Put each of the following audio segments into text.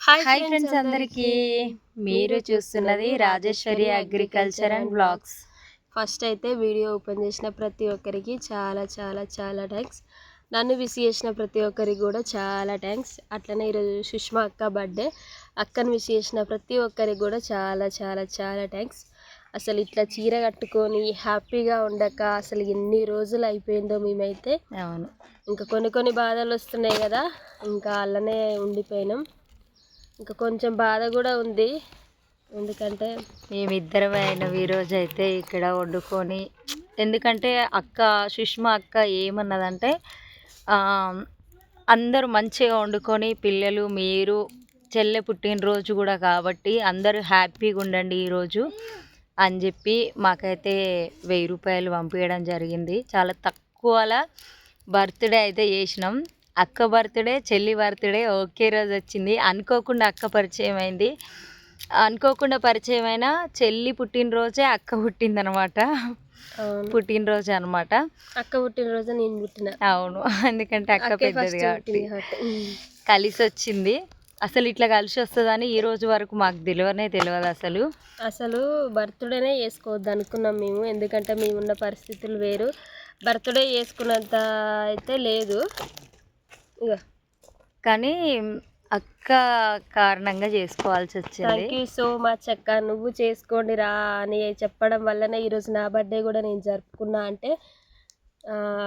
Hi hi friends friends అందరికీ. అందరికీ మీరు చూస్తున్నది Rajeshwari agriculture and blogs. First అయితే వీడియో ఓపెన్ చేసిన ప్రతి ఒక్కరికి చాలా చాలా చాలా థ్యాంక్స్. నన్ను విష్ చేసిన ప్రతి ఒక్కరికి కూడా చాలా థ్యాంక్స్. అట్లనే ఈరోజు సుష్మా అక్క బర్త్డే. అక్కను విష్ చేసిన ప్రతి ఒక్కరికి కూడా చాలా చాలా చాలా థ్యాంక్స్. అసలు ఇట్లా చీర కట్టుకొని హ్యాపీగా ఉండక అసలు ఎన్ని రోజులు అయిపోయిందో మేమైతే. అవును, ఇంకా కొన్ని బాధలు వస్తున్నాయి కదా, ఇంకా అలానే ఉండిపోయినాం. ఇంకా కొంచెం బాధ కూడా ఉంది, ఎందుకంటే మేమిద్దరం అయినవి ఈరోజు అయితే ఇక్కడ వండుకొని, ఎందుకంటే సుష్మా అక్క ఏమన్నదంటే అందరూ మంచిగా వండుకొని పిల్లలు మీరు చెల్లె పుట్టినరోజు కూడా కాబట్టి అందరూ హ్యాపీగా ఉండండి ఈరోజు అని చెప్పి మాకైతే 1000 రూపాయలు పంపించడం జరిగింది. చాలా తక్కువలా బర్త్డే అయితే చేసినాం. అక్క బర్త్డే, చెల్లి బర్త్డే ఒకే రోజు వచ్చింది. అనుకోకుండా అక్క పరిచయం అయింది. అనుకోకుండా పరిచయం అయిన చెల్లి పుట్టినరోజే అక్క పుట్టిందనమాట. పుట్టినరోజు అనమాట. అక్క పుట్టినరోజు నేను పుట్టిన. అవును, ఎందుకంటే అక్క పెద్దది కాబట్టి కలిసి వచ్చింది. అసలు ఇట్లా కలిసి వస్తుందని ఈ రోజు వరకు మాకు తెలియదు. అసలు బర్త్డేనే చేసుకోవద్దు అనుకున్నాం మేము, ఎందుకంటే మేమున్న పరిస్థితులు వేరు. బర్త్డే చేసుకున్నంత అయితే లేదు ఇక, కానీ అక్క కారణంగా చేసుకోవాల్సి వచ్చింది. థ్యాంక్ యూ సో మచ్ అక్క. నువ్వు చేసుకోండి రా అని చెప్పడం వల్లనే ఈరోజు నా బర్త్డే కూడా నేను జరుపుకున్నా. అంటే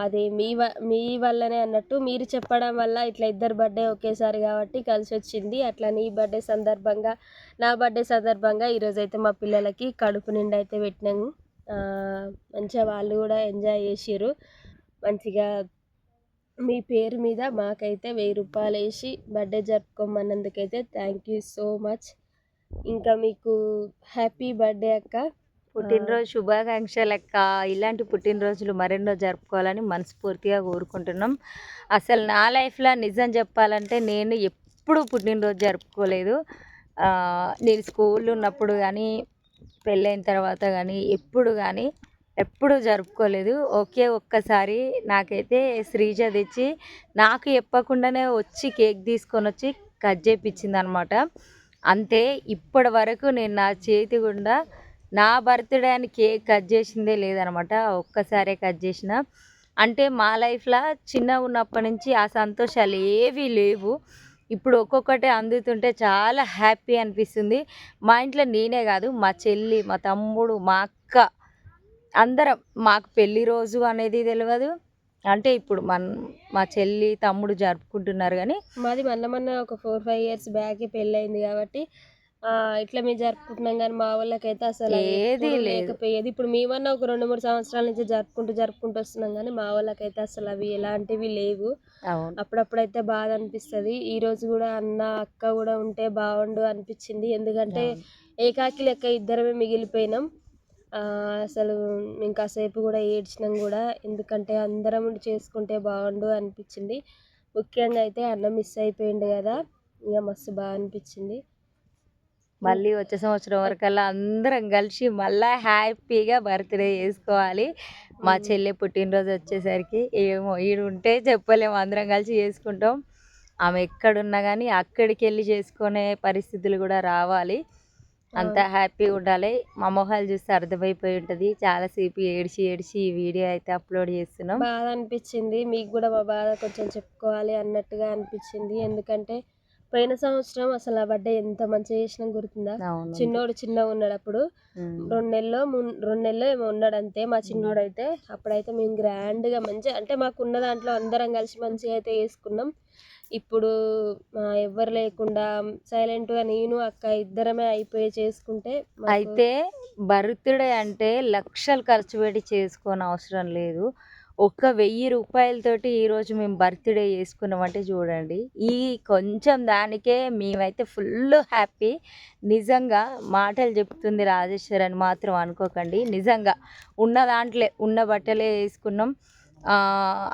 అది మీ వల్లనే అన్నట్టు, మీరు చెప్పడం వల్ల ఇట్లా ఇద్దరు బర్త్డే ఒకేసారి కాబట్టి కలిసి వచ్చింది. అట్లా నీ బర్త్డే సందర్భంగా, నా బర్త్డే సందర్భంగా ఈరోజైతే మా పిల్లలకి కడుపు నిండా అయితే పెట్టినాము. మంచిగా వాళ్ళు కూడా ఎంజాయ్ చేసిర్రు. మంచిగా మీ పేరు మీద మాకైతే 1000 రూపాయలు వేసి బర్త్డే జరుపుకోమన్నందుకైతే థ్యాంక్ యూ సో మచ్. ఇంకా మీకు హ్యాపీ బర్త్డే అక్క. పుట్టినరోజు శుభాకాంక్షలు అక్క. ఇలాంటి పుట్టినరోజులు మరెన్నో జరుపుకోవాలని మనస్ఫూర్తిగా కోరుకుంటున్నాం. అసలు నా లైఫ్లో నిజం చెప్పాలంటే నేను ఎప్పుడూ పుట్టినరోజు జరుపుకోలేదు. నేను స్కూల్లో ఉన్నప్పుడు కానీ పెళ్ళైన తర్వాత కానీ ఎప్పుడు జరుపుకోలేదు. ఒక్కసారి నాకైతే శ్రీజ తెచ్చి నాకు చెప్పకుండానే వచ్చి కేక్ తీసుకొని వచ్చి కట్ చేయించింది అనమాట. అంతే, ఇప్పటి వరకు నేను నా చేతి గుండా నా బర్త్డే అని కేక్ కట్ చేసిందే లేదనమాట. ఒక్కసారే కట్ చేసిన. అంటే మా లైఫ్లో చిన్నగా ఉన్నప్పటి నుంచి ఆ సంతోషాలు ఏవీ లేవు. ఇప్పుడు ఒక్కొక్కటి అందుతుంటే చాలా హ్యాపీ అనిపిస్తుంది. మా ఇంట్లో నేనే కాదు, మా చెల్లి, మా తమ్ముడు, మా అక్క అందరం, మాకు పెళ్లి రోజు అనేది తెలియదు. అంటే ఇప్పుడు మా చెల్లి తమ్ముడు జరుపుకుంటున్నారు, కానీ మాది మొన్న ఒక 4-5 ఇయర్స్ బ్యాక్ పెళ్ళయింది కాబట్టి ఇట్లా మేము జరుపుకుంటున్నాం. కానీ మా వాళ్ళకైతే అసలు ఏది లేకపోయేది. ఇప్పుడు మేమన్నా ఒక 2-3 సంవత్సరాల నుంచి జరుపుకుంటూ వస్తున్నాం, కానీ మా వాళ్ళకైతే అసలు అవి ఎలాంటివి లేవు. అప్పుడప్పుడైతే బాధ అనిపిస్తుంది. ఈ రోజు కూడా అన్న అక్క కూడా ఉంటే బాగుండు అనిపించింది, ఎందుకంటే ఏకాకి లెక్క ఇద్దరమే మిగిలిపోయినాం. అసలు మేము కాసేపు కూడా ఏడ్చినాం కూడా, ఎందుకంటే అందరం చేసుకుంటే బాగుండు అనిపించింది. ముఖ్యంగా అయితే అన్న మిస్ అయిపోయిండు కదా, ఇక మస్తు బాగా అనిపించింది. మళ్ళీ వచ్చే సంవత్సరం వరకల్లా అందరం కలిసి మళ్ళీ హ్యాపీగా బర్త్డే చేసుకోవాలి. మా చెల్లె పుట్టినరోజు వచ్చేసరికి ఏమో ఈడుంటే చెప్పలేము, అందరం కలిసి చేసుకుంటాం. ఆమె ఎక్కడున్నా కానీ అక్కడికి వెళ్ళి చేసుకునే పరిస్థితులు కూడా రావాలి. అంత హ్యాపీగా ఉండాలి. మా మొహాలు చూస్తే అర్థమైపోయి ఉంటుంది. చాలాసేపు ఏడిచి ఈ వీడియో అయితే అప్లోడ్ చేస్తున్నాం. బాధ అనిపించింది, మీకు కూడా మా బాధ కొంచెం చెప్పుకోవాలి అన్నట్టుగా అనిపించింది. ఎందుకంటే పోయిన సంవత్సరం అసలు ఆ బర్త్డే ఎంత మంచిగా చేసినాం గుర్తుందా? చిన్నోడు చిన్నగా ఉన్నాడు అప్పుడు, 2 నెలలు ఏమో ఉన్నాడు అంతే మా చిన్నోడు అయితే. అప్పుడైతే మేము గ్రాండ్గా మంచిగా, అంటే మాకున్న దాంట్లో అందరం కలిసి మంచిగా అయితే చేసుకున్నాం. ఇప్పుడు ఎవ్వరు లేకుండా సైలెంట్గా నేను అక్క ఇద్దరమే అయిపోయి చేసుకుంటే. అయితే బర్త్డే అంటే లక్షలు ఖర్చు పెట్టి చేసుకోని అవసరం లేదు. 1000 రూపాయలతోటి ఈరోజు మేము బర్త్డే చేసుకున్నామంటే చూడండి, ఈ కొంచెం దానికే మేమైతే ఫుల్ హ్యాపీ. నిజంగా మాటలు చెప్తుంది రాజేశ్వరి అని మాత్రం అనుకోకండి. నిజంగా ఉన్న దాంట్లో ఉన్న బట్టలే వేసుకున్నాం.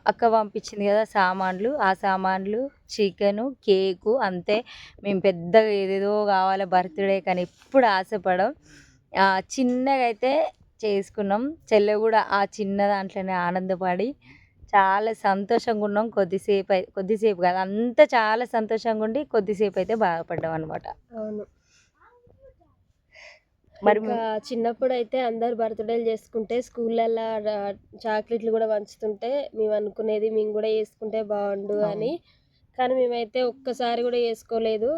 అక్క పంపించింది కదా సామాన్లు, ఆ సామాన్లు, చికెను, కేకు, అంతే. మేము పెద్దగా ఏదేదో కావాలి బర్త్డే కానీ ఎప్పుడు ఆశపడం. చిన్నగా అయితే చేసుకున్నాం. చెల్లె కూడా ఆ చిన్న దాంట్లోనే ఆనందపడి చాలా సంతోషంగా ఉన్నాం. కొద్దిసేపు కాదు, అంత చాలా సంతోషంగా ఉండి కొద్దిసేపు అయితే బాధపడ్డాం అనమాట. అవును. మరి ఇంకా చిన్నప్పుడు అయితే అందరు బర్త్డేలు చేసుకుంటే స్కూళ్ళల్లో చాక్లెట్లు కూడా పంచుతుంటే మేము అనుకునేది మేము కూడా చేసుకుంటే బాగుండు అని. కానీ మేమైతే ఒక్కసారి కూడా చేసుకోలేదు.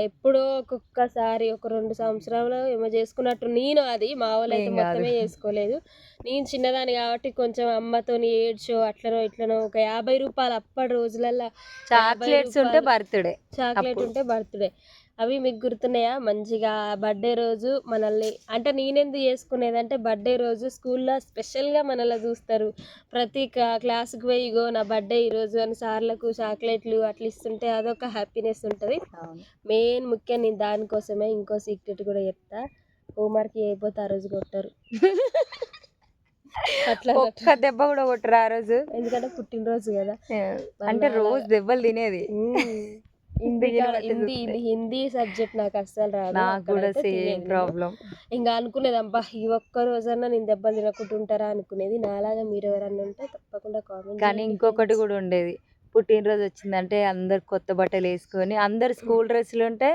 ఎప్పుడో ఒక్కొక్కసారి ఒక 2 సంవత్సరాలు ఏమో చేసుకున్నట్టు నేను. అది మా వాళ్ళైతే ఏం కాదు. మొత్తమే చేసుకోలేదు. నేను చిన్నదాన్ని కాబట్టి కొంచెం అమ్మతోని ఏడ్చో అట్లనో ఇట్లనో ఒక రూ. 50 అప్పటి రోజులల్లో చాక్లెట్స్ ఉంటే బర్త్డే. చాక్లెట్ ఉంటే బర్త్డే. అవి మీకు గుర్తున్నాయా? మంచిగా బర్త్డే రోజు మనల్ని అంటే నేనెందుకు చేసుకునేదంటే బర్త్డే రోజు స్కూల్లో స్పెషల్‌గా మనల్ని చూస్తారు. ప్రతి క్లాస్‌కి పోయి ఇగో నా బర్త్డే ఈరోజు అని సార్లకు చాక్లెట్లు అట్లా ఇస్తుంటే అదొక హ్యాపీనెస్ ఉంటది. మెయిన్ ముఖ్యం నేను దానికోసమే. ఇంకో సీక్రెట్ కూడా చెప్తా. హోంవర్క్ చేయకపోతే ఆ రోజు కొట్టరు. అట్లా ఒక్క దెబ్బ కూడా కొట్టరు ఆ రోజు. ఎందుకంటే పుట్టినరోజు కదా. అంటే రోజు దెబ్బలు తినేది. హిందీ సబ్జెక్ట్ నాకు అస్సలు రాదు. నాకు కూడా అక్కడైతే సేమ్ తినేది నేను. ప్రాబ్లం. ఇంకా అనుకునేది అబ్బా ఈ ఒక్క రోజన్నా నేను దెబ్బలు తినకుండా ఉంటారా అనుకునేది. నాలాగా మీరు ఎవరన్నా ఉంటే తప్పకుండా కామెంట్ కానీ ఇంకొకటి కూడా ఉండేది. పుట్టినరోజు వచ్చిందంటే అందరు కొత్త బట్టలు వేసుకొని, అందరు స్కూల్ డ్రెస్సులు ఉంటే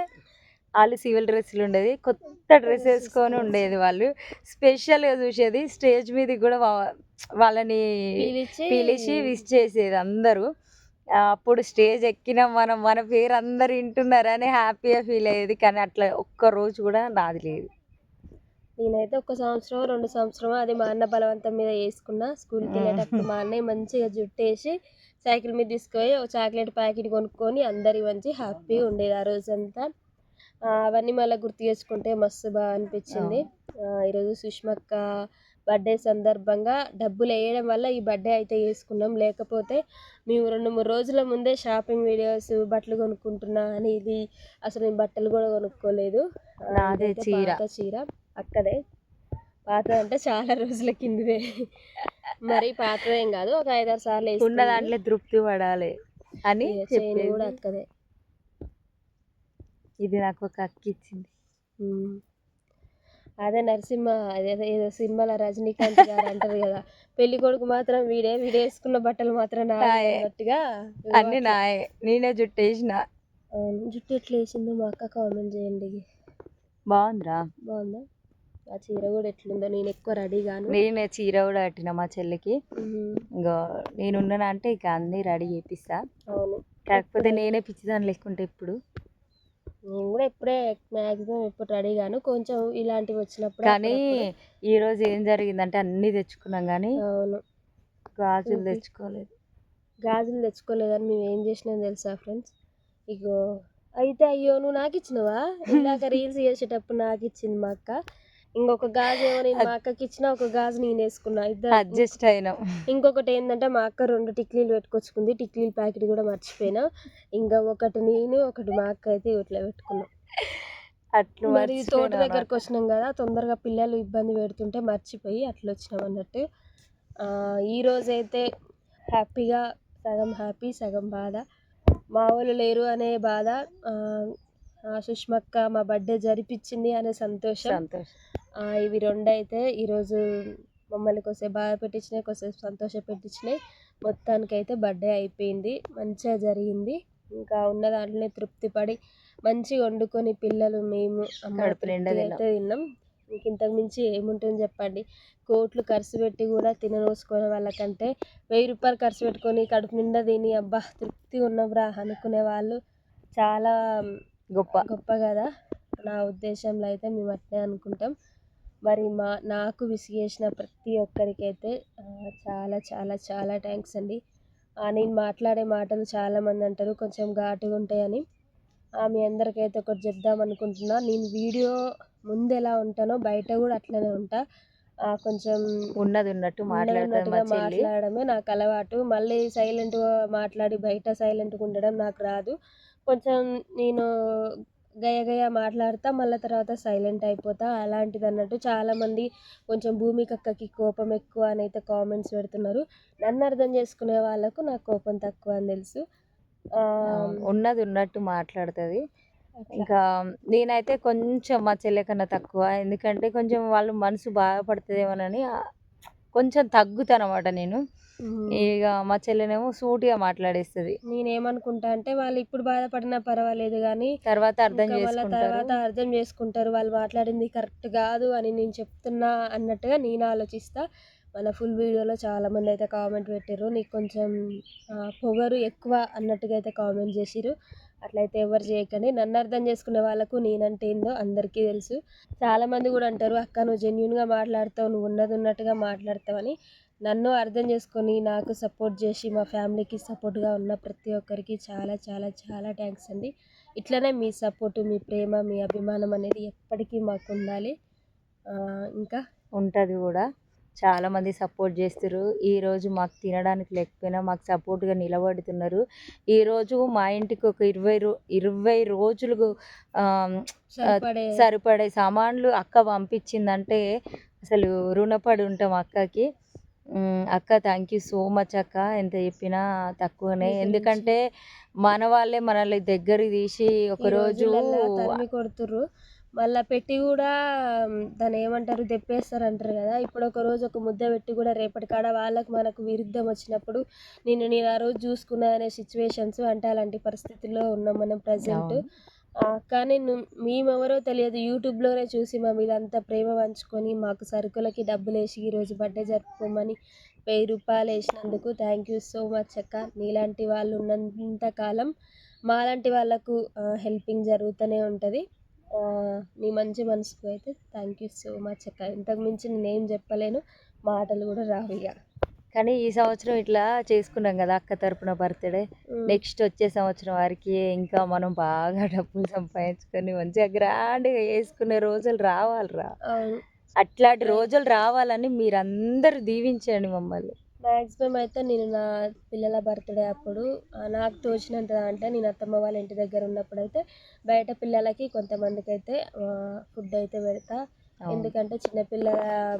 వాళ్ళు సివిల్ డ్రెస్సులు ఉండేది. కొత్త డ్రెస్ వేసుకొని ఉండేది వాళ్ళు. స్పెషల్గా చూసేది. స్టేజ్ మీదకి కూడా వాళ్ళని పిలిచి విష్ చేసేది అందరూ. అప్పుడు స్టేజ్ ఎక్కినాం మనం, మన పేరు అందరు వింటున్నారని హ్యాపీగా ఫీల్ అయ్యేది. కానీ అట్లా ఒక్క రోజు కూడా నాది లేదు. నేనైతే ఒక సంవత్సరం 2 సంవత్సరం అది మా అన్న బలవంతం మీద వేసుకున్నా. స్కూల్కి వెళ్ళేటప్పుడు మా అన్నయ్య మంచిగా జుట్టేసి సైకిల్ మీద తీసుకుపోయి ఒక చాక్లెట్ ప్యాకెట్ కొనుక్కొని అందరికి పంచి హ్యాపీగా ఉండేది ఆ రోజంతా. అవన్నీ మళ్ళీ గుర్తు చేసుకుంటే మస్తు బాగా అనిపించింది. ఈరోజు సుష్మక్క బర్త్డే సందర్భంగా డబ్బులు వేయడం వల్ల ఈ బర్త్డే అయితే చేసుకున్నాం. లేకపోతే మేము 2-3 రోజుల ముందే షాపింగ్ వీడియోస్ బట్టలు కొనుక్కుంటున్నా అని ఇది అసలు నేను బట్టలు కూడా కొనుక్కోలేదు. నాదే పాత చీర అక్కదే. పాతదంటే చాలా రోజుల కిందదే. మరి పాతదేం కాదు, ఒక 5-6 సార్లు ఉన్న దాంట్లో తృప్తి పడాలి అని చైన్ కూడా అక్కదే. ఇది నాకు ఒక అక్క ఇచ్చింది. అదే నరసింహ ఏదో సినిమాలో రజనీకాంత్ గారు అంటారు కదా, పెళ్లి కొడుకు మాత్రం వీడే వేసుకున్న బట్టలు మాత్రం నాయే అన్నట్టుగా అన్ని నాయే. నేనే జుట్టు వేసిన. జుట్టు ఎట్లా వేసిందో మా అక్క కామెంట్ చేయండి. బాగుందా? బాగుందా? ఆ చీర కూడా ఎట్లుందో. నేను ఎక్కువ రెడీ గాను. నేనే చీర కూడా కట్టిన మా చెల్లికి. ఇంకా నేనున్నాను అంటే ఇక అన్నీ రెడీ చేపిస్తా. అవును. కాకపోతే నేనే పిచ్చిదాన్ని లేకుంటే ఇప్పుడు. నేను కూడా ఎప్పుడే మ్యాక్సిమం ఎప్పుడు రెడీ గాను. కొంచెం ఇలాంటివి వచ్చినప్పుడు. కానీ ఈరోజు ఏం జరిగిందంటే అన్నీ తెచ్చుకున్నాం కానీ అవును గాజులు తెచ్చుకోలేదు. గాజులు తెచ్చుకోలేదని మేము ఏం చేసినాం తెలుసా ఫ్రెండ్స్? ఇగో అయితే అయ్యో నువ్వు నాకు ఇచ్చినవా? ఇందాక రీల్స్ చేసేటప్పుడు నాకు ఇచ్చింది మా అక్క. ఇంకొక గాజు ఏమో నేను మా అక్కకి ఇచ్చిన, ఒక గాజు నేను వేసుకున్నా. ఇద్దరు అడ్జస్ట్ అయినాం. ఇంకొకటి ఏంటంటే మా అక్క 2 టిక్లీలు పెట్టుకొచ్చుకుంది. టిక్లీల ప్యాకెట్ కూడా మర్చిపోయినా. ఇంకా ఒకటి నేను ఒకటి మా అక్క అయితే ఇట్లా పెట్టుకున్నాం. అట్లా మరి తోట దగ్గరకు వచ్చినాం కదా, తొందరగా పిల్లలు ఇబ్బంది పెడుతుంటే మర్చిపోయి అట్లా వచ్చినాం అన్నట్టు. ఈరోజైతే హ్యాపీగా సగం హ్యాపీ సగం బాధ. మా వాళ్ళు లేరు అనే బాధ, సుష్మక్క మా బర్త్డే జరిపించింది అనే సంతోషం. ఇవి 2 అయితే ఈరోజు మమ్మల్ని కొద్దిసేపు బాధ పెట్టించినాయి, కొద్దిసేపు సంతోష పెట్టించినాయి. మొత్తానికైతే బర్త్డే అయిపోయింది, మంచిగా జరిగింది. ఇంకా ఉన్న దాంట్లోనే తృప్తి పడి మంచిగా వండుకొని పిల్లలు మేము అయితే తిన్నాం. ఇంక ఇంతకు మించి ఏముంటుంది చెప్పండి? కోట్లు ఖర్చు పెట్టి కూడా తిననోసుకునే వాళ్ళకంటే 1000 రూపాయలు ఖర్చు పెట్టుకొని కడుపు నిండా తిని అబ్బా తృప్తి ఉన్నబ్రా అనుకునే వాళ్ళు చాలా గొప్ప కదా. నా ఉద్దేశంలో అయితే మేము అట్లే అనుకుంటాం. మరి నాకు విష్ చేసిన ప్రతి ఒక్కరికైతే చాలా చాలా చాలా థ్యాంక్స్ అండి. నేను మాట్లాడే మాటలు చాలామంది అంటారు కొంచెం ఘాటుగా ఉంటాయని. మీ అందరికైతే ఒకటి చెప్దాం అనుకుంటున్నా. నేను వీడియో ముందు ఎలా ఉంటానో బయట కూడా అట్లనే ఉంటా. కొంచెం ఉన్నట్టు మాట్లాడడమే నాకు అలవాటు. మళ్ళీ సైలెంట్గా మాట్లాడి బయట సైలెంట్గా ఉండడం నాకు రాదు. కొంచెం నేను గయ్య మాట్లాడతా, మళ్ళీ తర్వాత సైలెంట్ అయిపోతా. అలాంటిది అన్నట్టు చాలామంది కొంచెం భూమికక్కకి కోపం ఎక్కువ అని అయితే కామెంట్స్ పెడుతున్నారు. నన్ను అర్థం చేసుకునే వాళ్ళకు నాకు కోపం తక్కువ అని తెలుసు. ఉన్నట్టు మాట్లాడుతుంది. ఇంకా నేనైతే కొంచెం మా చెల్లె కన్నా తక్కువ. ఎందుకంటే కొంచెం వాళ్ళు మనసు బాధపడుతుందేమోనని కొంచెం తగ్గుతాను అన్నమాట నేను. ఇక మా చెల్లెనేమో సూటిగా మాట్లాడేస్తుంది. నేనేమనుకుంటా అంటే వాళ్ళు ఇప్పుడు బాధపడినా పర్వాలేదు కానీ తర్వాత అర్థం ఇంకా వాళ్ళ చేసుకుంటారు. తర్వాత అర్థం చేసుకుంటారు, వాళ్ళు మాట్లాడింది కరెక్ట్ కాదు అని నేను చెప్తున్నా అన్నట్టుగా నేను ఆలోచిస్తా. మన ఫుల్ వీడియోలో చాలామంది అయితే కామెంట్ పెట్టారు, నీకు కొంచెం పొగరు ఎక్కువ అన్నట్టుగా అయితే కామెంట్ చేసిర్రు. అట్లయితే ఎవరు చేయకండి. నన్ను అర్థం చేసుకునే వాళ్ళకు నేనంటే ఏందో అందరికీ తెలుసు. చాలామంది కూడా అంటారు, అక్క నువ్వు జెన్యున్గా మాట్లాడతావు, నువ్వు ఉన్నది ఉన్నట్టుగా మాట్లాడతావని. నన్ను అర్థం చేసుకొని నాకు సపోర్ట్ చేసి మా ఫ్యామిలీకి సపోర్ట్గా ఉన్న ప్రతి ఒక్కరికి చాలా చాలా చాలా థ్యాంక్స్ అండి. ఇట్లనే మీ సపోర్టు, మీ ప్రేమ, మీ అభిమానం అనేది ఎప్పటికీ మాకు ఉండాలి. ఇంకా ఉంటుంది కూడా. చాలామంది సపోర్ట్ చేస్తారు. ఈరోజు మాకు తినడానికి లేకపోయినా మాకు సపోర్ట్గా నిలబడుతున్నారు. ఈరోజు మా ఇంటికి ఒక 20 రోజులు సరిపడే సామాన్లు అక్క పంపించిందంటే అసలు రుణపడి ఉంటాం అక్కకి. అక్క థ్యాంక్ యూ సో మచ్ అక్క. ఎంత చెప్పినా తక్కువనే. ఎందుకంటే మన వాళ్ళే మనల్ని దగ్గరికి తీసి ఒకరోజు తరిమి కొడుతుర్రు. మళ్ళీ పెట్టి కూడా దాన్ని ఏమంటారు, తెప్పేస్తారు అంటారు కదా. ఇప్పుడు ఒక రోజు ఒక ముద్ద పెట్టి కూడా రేపటి కాడ వాళ్ళకు మనకు విరుద్ధం వచ్చినప్పుడు నేను ఆ రోజు చూసుకున్నా అనే సిచ్యువేషన్స్ అంటే అలాంటి పరిస్థితుల్లో ఉన్నాం మనం ప్రజెంట్. కానీ మేమెవరో తెలియదు, యూట్యూబ్లోనే చూసి మా మీద అంత ప్రేమ పంచుకొని మాకు సరుకులకి డబ్బులు వేసి ఈరోజు బర్త్డే జరుపుకోమని 1000 రూపాయలు వేసినందుకు థ్యాంక్ యూ సో మచ్ అక్క. నీలాంటి వాళ్ళు ఉన్నంతకాలం మాలాంటి వాళ్ళకు హెల్పింగ్ జరుగుతూనే ఉంటుంది. నీ మంచి మనసుకు అయితే థ్యాంక్ యూ సో మచ్ అక్క. ఇంతకు మించి నేనేం చెప్పలేను, మాటలు కూడా రావు ఇక. కానీ ఈ సంవత్సరం ఇట్లా చేసుకున్నాం కదా అక్క తరపున బర్త్డే. నెక్స్ట్ వచ్చే సంవత్సరం వారికి ఇంకా మనం బాగా డబ్బులు సంపాదించుకొని మంచిగా గ్రాండ్గా వేసుకునే రోజులు రావాలిరా. అట్లాంటి రోజులు రావాలని మీరందరూ దీవించండి మమ్మల్ని. మ్యాక్సిమం అయితే నేను నా పిల్లల బర్త్డే అప్పుడు నాకు తోచినంత అంటే నేను అత్తమ్మ వాళ్ళ ఇంటి దగ్గర ఉన్నప్పుడు అయితే బయట పిల్లలకి కొంతమందికి అయితే ఫుడ్ అయితే పెడతా. ఎందుకంటే చిన్నపిల్లల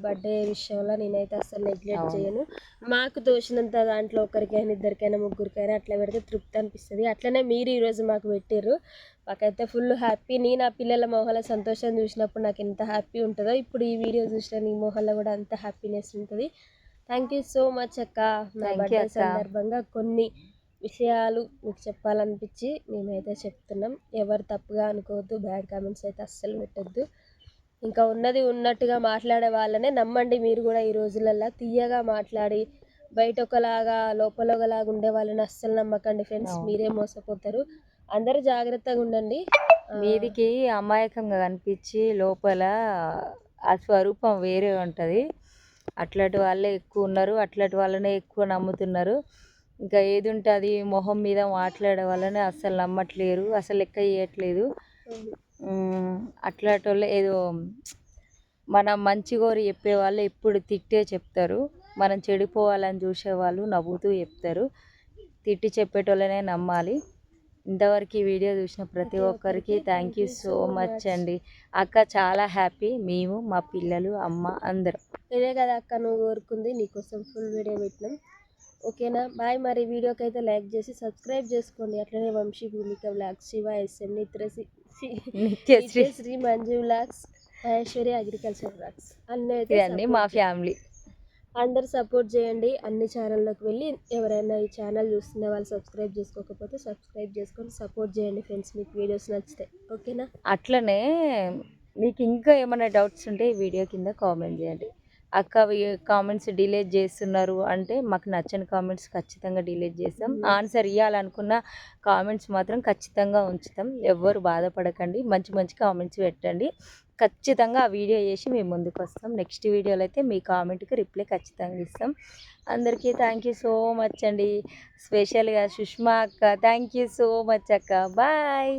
బర్త్డే విషయంలో నేనైతే అసలు నెగ్లెక్ట్ చేయను. మాకు తోచినంత దాంట్లో ఒకరికైనా ఇద్దరికైనా ముగ్గురికైనా అట్లా పెడితే తృప్తి అనిపిస్తుంది. అట్లనే మీరు ఈరోజు మాకు పెట్టిర్రు, మాకైతే ఫుల్ హ్యాపీ. నేను ఆ పిల్లల మొహంలో సంతోషం చూసినప్పుడు నాకు ఎంత హ్యాపీ ఉంటుందో ఇప్పుడు ఈ వీడియో చూసిన నీ మొహంలో కూడా అంత హ్యాపీనెస్ ఉంటుంది. థ్యాంక్ యూ సో మచ్ అక్క. నా బర్త్డే సందర్భంగా కొన్ని విషయాలు మీకు చెప్పాలనిపించి మేమైతే చెప్తున్నాం. ఎవరు తప్పుగా అనుకోవద్దు, బ్యాడ్ కామెంట్స్ అయితే అస్సలు పెట్టద్దు. ఇంకా ఉన్నది ఉన్నట్టుగా మాట్లాడే వాళ్ళనే నమ్మండి. మీరు కూడా ఈ రోజులల్లో తీయగా మాట్లాడి బయట ఒకలాగా లోపల ఒకలాగా ఉండే వాళ్ళని అస్సలు నమ్మకండి ఫ్రెండ్స్, మీరే మోసపోతారు. అందరూ జాగ్రత్తగా ఉండండి. మీదికి అమాయకంగా కనిపించి లోపల ఆ స్వరూపం వేరే ఉంటుంది. అట్లాంటి వాళ్ళే ఎక్కువ ఉన్నారు, అట్లాంటి వాళ్ళనే ఎక్కువ నమ్ముతున్నారు. ఇంకా ఏది ఉంటుంది మొహం మీద మాట్లాడే వాళ్ళని అస్సలు నమ్మట్లేరు, అసలు లెక్క చేయట్లేదు. అట్లాంటి వాళ్ళు ఏదో మనం మంచి కోరి చెప్పేవాళ్ళు ఎప్పుడు తిట్టే చెప్తారు, మనం చెడిపోవాలని చూసేవాళ్ళు నవ్వుతూ చెప్తారు. తిట్టి చెప్పేటోళ్ళనే నమ్మాలి. ఇంతవరకు ఈ వీడియో చూసిన ప్రతి ఒక్కరికి థ్యాంక్ యూ సో మచ్ అండి. అక్క చాలా హ్యాపీ, మేము మా పిల్లలు అమ్మ అందరం. ఇదే కదా అక్క నువ్వు కోరుకుంది, నీకోసం ఫుల్ వీడియో పెట్టినాం. ఓకేనా, బాయ్. మరి వీడియోకి అయితే లైక్ చేసి సబ్స్క్రైబ్ చేసుకోండి. అట్లనే Vamshi Bhumika vlogs, Shiva SM, Nityasri Manju vlogs, Maheshwari agriculture vlogs అన్నీ మా ఫ్యామిలీ. అందరు సపోర్ట్ చేయండి. అన్ని ఛానల్లోకి వెళ్ళి ఎవరైనా ఈ ఛానల్ చూస్తున్న వాళ్ళు సబ్స్క్రైబ్ చేసుకోకపోతే సబ్స్క్రైబ్ చేసుకొని సపోర్ట్ చేయండి ఫ్రెండ్స్, మీకు వీడియోస్ నచ్చితే. ఓకేనా, అట్లనే మీకు ఇంకా ఏమైనా డౌట్స్ ఉంటే ఈ వీడియో కింద కామెంట్ చేయండి. అక్క కామెంట్స్ డిలీట్ చేస్తున్నారు అంటే మాకు నచ్చని కామెంట్స్ ఖచ్చితంగా డిలీట్ చేస్తాం. ఆన్సర్ ఇవ్వాలనుకున్న కామెంట్స్ మాత్రం ఖచ్చితంగా ఉంచుతాం. ఎవ్వరు బాధపడకండి, మంచి మంచి కామెంట్స్ పెట్టండి. ఖచ్చితంగా ఆ వీడియో చేసి మేము ముందుకు వస్తాం. నెక్స్ట్ వీడియోలో అయితే మీ కామెంట్కి రిప్లై ఖచ్చితంగా ఇస్తాం. అందరికీ థ్యాంక్ యూ సో మచ్ అండి. స్పెషల్గా సుష్మా అక్క థ్యాంక్ యూ సో మచ్ అక్క. బాయ్.